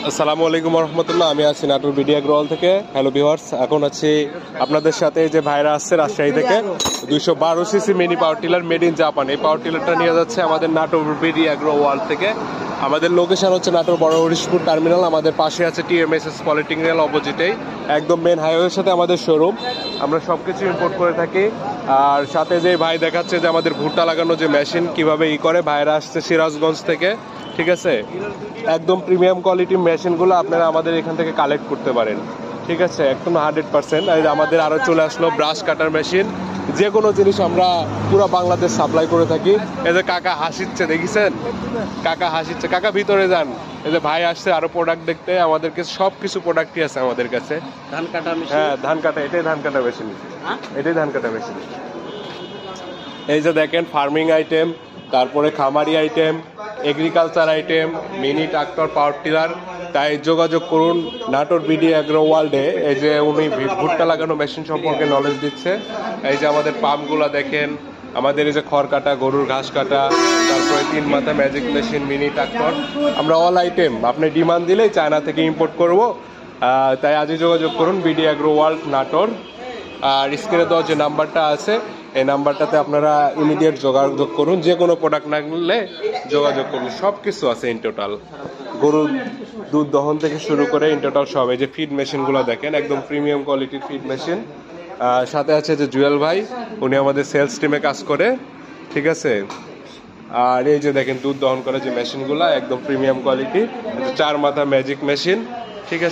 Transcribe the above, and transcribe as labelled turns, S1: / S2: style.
S1: আসসালামু আলাইকুম রহমতুল্লাহ। আমি আছি নাটোর বিডি এগ্রোওয়াল থেকে। হ্যালো ভিউয়ার্স, এখন আছি আপনাদের সাথে। যে ভাইরা আসছে রাজশাহী থেকে 212 CC mini power tiller made in Japan, এই পাওয়ার টিলারটা নিয়ে যাচ্ছে আমাদের নাটোর বিডি এগ্রোওয়াল থেকে। আমাদের লোকেশন হচ্ছে নাটোর বড় হরিশপুর টার্মিনাল। আমাদের পাশে আছে টিএমএসএস পলিটিং রেল অপোজিটেই, একদম মেন হাইওয়ের সাথে আমাদের শোরুম। আমরা সব কিছু ইম্পোর্ট করে থাকি। আর সাথে যে ভাই দেখাচ্ছে যে আমাদের ভুট্টা লাগানো যে মেশিন কিভাবে করে, ভাইরা আসছে সিরাজগঞ্জ থেকে। ঠিক আছে, একদম প্রিমিয়াম কোয়ালিটি মেশিনগুলো আপনারা আমাদের এখান থেকে কালেক্ট করতে পারেন। ঠিক আছে, একদম 100%। আমাদের আরও চলে আসলো ব্রাশ কাটার মেশিন। যে কোনো জিনিস আমরা পুরো বাংলাদেশ সাপ্লাই করে থাকি। এই যে কাকা হাসিচ্ছে, দেখেছেন? কাকা হাসিচ্ছে। কাকা ভিতরে যান। এই যে ভাই আসছে আরো প্রোডাক্ট দেখতে। আমাদেরকে সব কিছু প্রোডাক্টই আছে আমাদের কাছে।
S2: ধান কাটা মেশিন,
S1: হ্যাঁ ধান কাটা, এটাই ধান কাটা মেশিন। এটাই ধান কাটা মেশিন। এই যে দেখেন ফার্মিং আইটেম, তারপরে খামারি item, agriculture item, mini tractor, power tiller. তাই যোগাযোগ করুন নাটোর বিডি এগ্রো ওয়ার্ল্ডে। এই যে উনি ভুট্টা লাগানো মেশিন সম্পর্কে নলেজ দিচ্ছে। এই যে আমাদের পাম্পগুলো দেখেন, আমাদের এই যে খড় কাটা, গরুর ঘাস কাটা, তারপরে 3 মাথা ম্যাজিক মেশিন, মিনি ট্রাক্টর। আমরা অল আইটেম আপনি ডিমান্ড দিলেই চায়না থেকে ইম্পোর্ট করব। তাই আজই যোগাযোগ করুন বিডি এগ্রো ওয়ার্ল্ড নাটোর। আর স্ক্রিনে দেওয়া যে নাম্বারটা আছে, এই নাম্বারটাতে আপনারা ইমিডিয়েট যোগাযোগ করুন। যে কোনো প্রোডাক্ট না নিলে যোগাযোগ করুন। সব কিছু আছে ইন টোটাল, গরুর দুধ দহন থেকে শুরু করে ইন টোটাল সব। এই যে ফিড মেশিনগুলো দেখেন, একদম প্রিমিয়াম কোয়ালিটির ফিড মেশিন। সাথে আছে যে জুয়েল ভাই, উনি আমাদের সেলস টিমে কাজ করে। ঠিক আছে, আর এই যে দেখেন দুধ দহন করে যে মেশিনগুলো একদম প্রিমিয়াম কোয়ালিটি, 4 মাথা ম্যাজিক মেশিন। ঠিক আছে।